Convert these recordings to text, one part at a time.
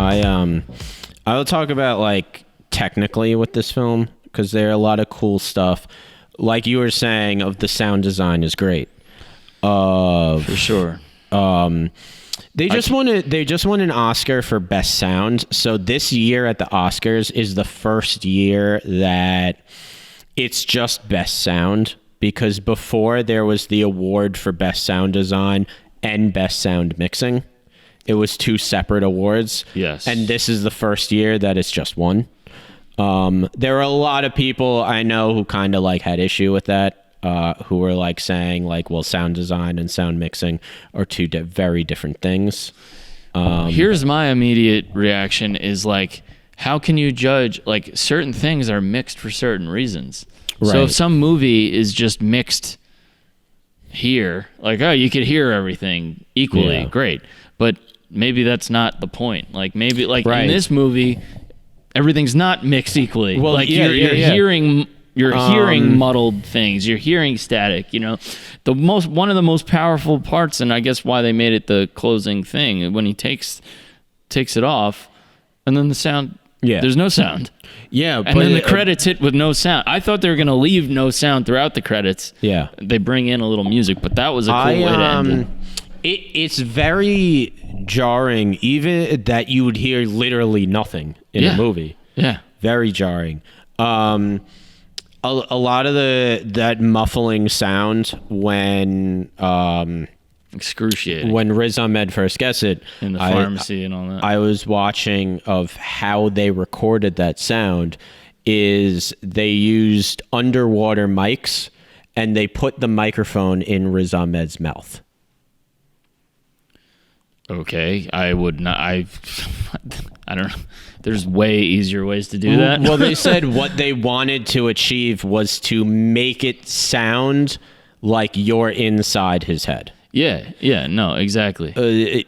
I will talk about like technically with this film because there are a lot of cool stuff. Like you were saying, of the sound design is great. For sure. They just won an Oscar for Best Sound. So this year at the Oscars is the first year that it's just Best Sound, because before there was the award for Best Sound Design and Best Sound Mixing. It was two separate awards. Yes. And this is the first year that it's just one. There are a lot of people I know who kind of like had issue with that, who were like saying like, well, sound design and sound mixing are two very different things. Here's my immediate reaction is like, how can you judge, like certain things are mixed for certain reasons. Right. So if some movie is just mixed here, like, oh, you could hear everything equally, great. But maybe that's not the point. Like maybe like in this movie, everything's not mixed equally. Well, like you're hearing hearing muddled things. You're hearing static. You know, one of the most powerful parts, and I guess why they made it the closing thing, when he takes it off, and then the sound. Yeah, there's no sound. Yeah, and then the credits hit with no sound. I thought they were gonna leave no sound throughout the credits. Yeah, they bring in a little music, but that was a cool way to end it. It's very jarring, even that you would hear literally nothing in a movie. Yeah, very jarring. A lot of that muffling sound when excruciating when Riz Ahmed first gets it in the pharmacy and all that. I was watching of how they recorded that sound. Is they used underwater mics and they put the microphone in Riz Ahmed's mouth. Okay, I would not. I don't know. There's way easier ways to do that. Well, they said what they wanted to achieve was to make it sound like you're inside his head. Yeah, no, exactly.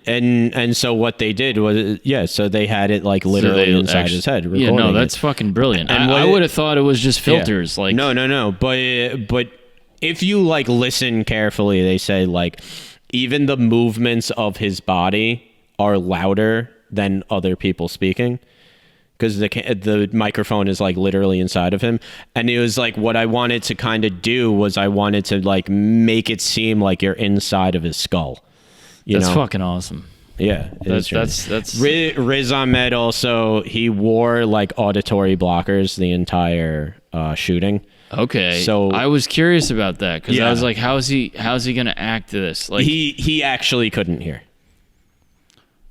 And so what they did was, so they had it like literally inside his head. Yeah, no, that's fucking brilliant. And I would have thought it was just filters. Yeah. Like no. But if you like listen carefully, they say like even the movements of his body are louder than other people speaking. Because the microphone is like literally inside of him. And it was like what I wanted to kind of do was I wanted to like make it seem like you're inside of his skull. That's fucking awesome. Yeah. That's Riz Ahmed also, he wore like auditory blockers the entire shooting. Okay. So I was curious about that because I was like, how's he going to act to this? Like he actually couldn't hear.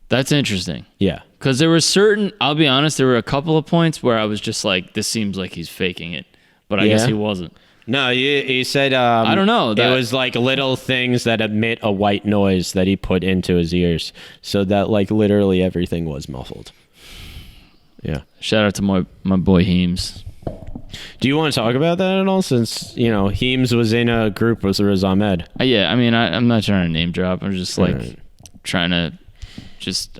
That's interesting. Yeah. Because I'll be honest, there were a couple of points where I was just like, this seems like he's faking it. But I guess he wasn't. No, he said... I don't know. It was like little things that emit a white noise that he put into his ears. So that like literally everything was muffled. Yeah. Shout out to my boy Heems. Do you want to talk about that at all? Since, Heems was in a group with Riz Ahmed. Yeah, I mean, I'm not trying to name drop. I'm just like trying to...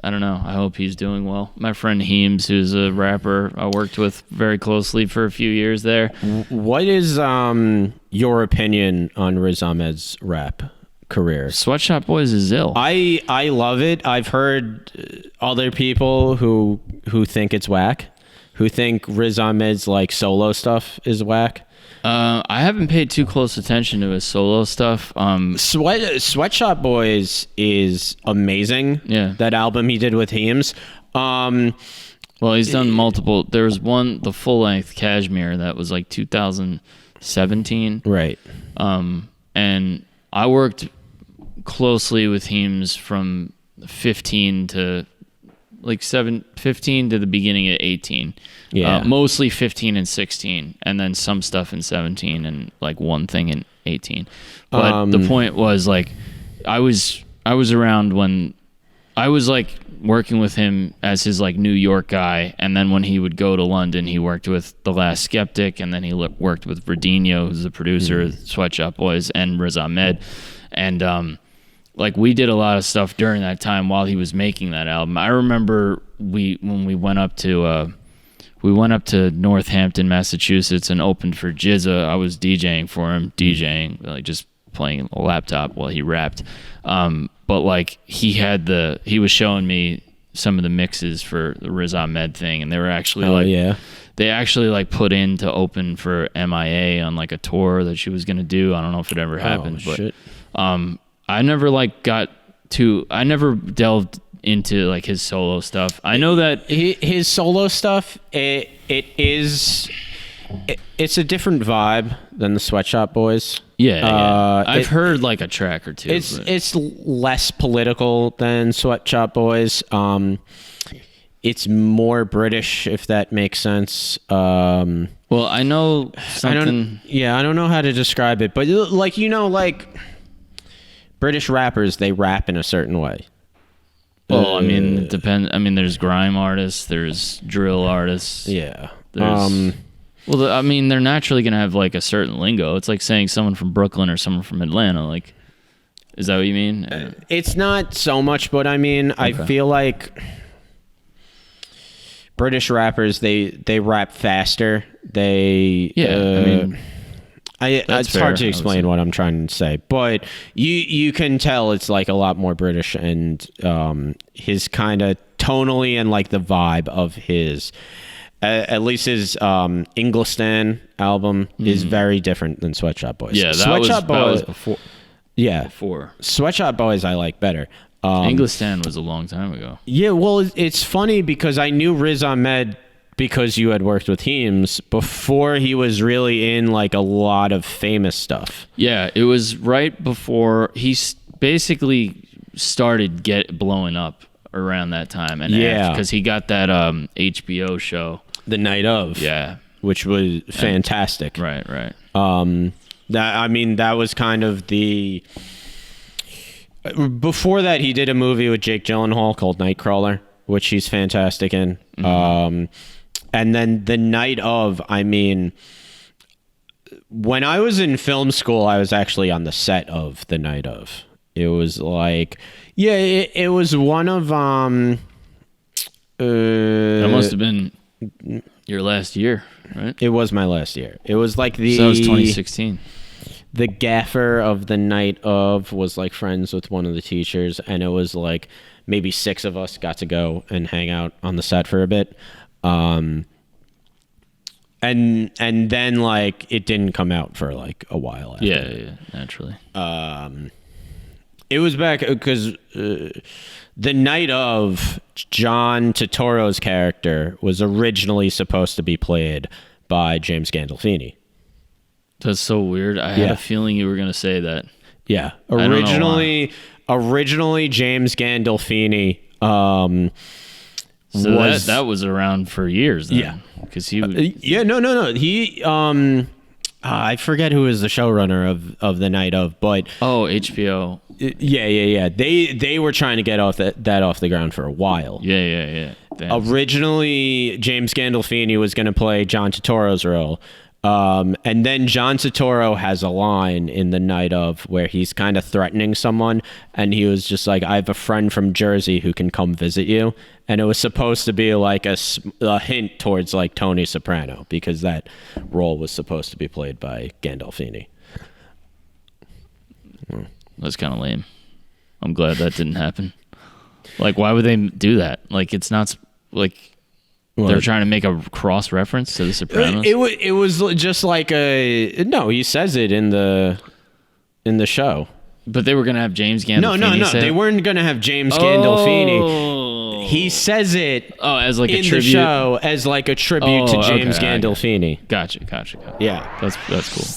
I don't know. I hope he's doing well. My friend Heems, who's a rapper I worked with very closely for a few years there. What is your opinion on Riz Ahmed's rap career? Sweatshop Boys is ill. I love it. I've heard other people who think it's whack, who think Riz Ahmed's like solo stuff is whack. I haven't paid too close attention to his solo stuff. Sweatshop Boys is amazing. Yeah. That album he did with Heems. Well, he's done multiple. There was one, the full-length Cashmere, that was like 2017. Right. And I worked closely with Heems from 15 to the beginning of 18. Yeah. Mostly 15 and 16, and then some stuff in 17 and like one thing in 18. But the point was like I was around when I was like working with him as his like New York guy, and then when he would go to London, he worked with The Last Skeptic, and then he worked with Verdinho, who's the producer of Sweatshop Boys, and Riz Ahmed, and like we did a lot of stuff during that time while he was making that album. I remember when we went up to Northampton, Massachusetts, and opened for Jizza. I was DJing for him, like just playing a laptop while he rapped. But like he was showing me some of the mixes for the Riz Ahmed thing, and they were actually they actually like put in to open for MIA on like a tour that she was gonna do. I don't know if it ever happened, but I never like I never delved into like his solo stuff. I know that his solo stuff it's a different vibe than the Sweatshop Boys. Yeah. I've heard like a track or two. It's less political than Sweatshop Boys. It's more British, if that makes sense. Well, I know something. I don't know how to describe it, but like British rappers, they rap in a certain way. Well, I mean, it depends. I mean, there's grime artists, there's drill artists. Yeah. Well, I mean, they're naturally going to have like a certain lingo. It's like saying someone from Brooklyn or someone from Atlanta. Like, is that what you mean? It's not so much, but I mean, okay. I feel like British rappers, they rap faster. I mean, it's hard to explain what I'm trying to say, but you can tell it's like a lot more British, and his kind of tonally and like the vibe of his. At least his Inglistan album is very different than Sweatshop Boys. Yeah, that was before. Yeah, before Sweatshop Boys, I like better. Inglistan was a long time ago. Yeah, well, it's funny because I knew Riz Ahmed because you had worked with Heems before he was really in like a lot of famous stuff. Yeah, it was right before he basically started blowing up around that time, and because he got that HBO show. The Night Of, which was fantastic. Right. That was kind of the. Before that, he did a movie with Jake Gyllenhaal called Nightcrawler, which he's fantastic in. Mm-hmm. And then The Night Of, I mean, when I was in film school, I was actually on the set of The Night Of. It was like, it was one of that must have been your last year, right? It was my last year. It was like So that was 2016. The gaffer of The Night Of was like friends with one of the teachers, and it was like maybe 6 of us got to go and hang out on the set for a bit. And then like it didn't come out for like a while after. Yeah, naturally. It was back because The Night Of, John Turturro's character was originally supposed to be played by James Gandolfini. That's so weird. I had a feeling you were going to say that. Yeah. Originally James Gandolfini. So that was around for years then. Yeah. Because he was... No. He... I forget who is the showrunner of The Night Of, but... Oh, HBO. Yeah. They were trying to get that off the ground for a while. Yeah. Damn. Originally, James Gandolfini was going to play John Turturro's role. And then John Turturro has a line in The Night Of where he's kind of threatening someone, and he was just like, I have a friend from Jersey who can come visit you. And it was supposed to be like a hint towards like Tony Soprano, because that role was supposed to be played by Gandolfini. That's kind of lame. I'm glad that didn't happen. Like, why would they do that? Like, it's not like... They're trying to make a cross reference to The Sopranos. It was just like no. He says it in the show. But they were gonna have James Gandolfini. No. They weren't gonna have James Gandolfini. He says it. As like in a tribute? The show as like a tribute to James Gandolfini. Gotcha. Yeah, that's cool.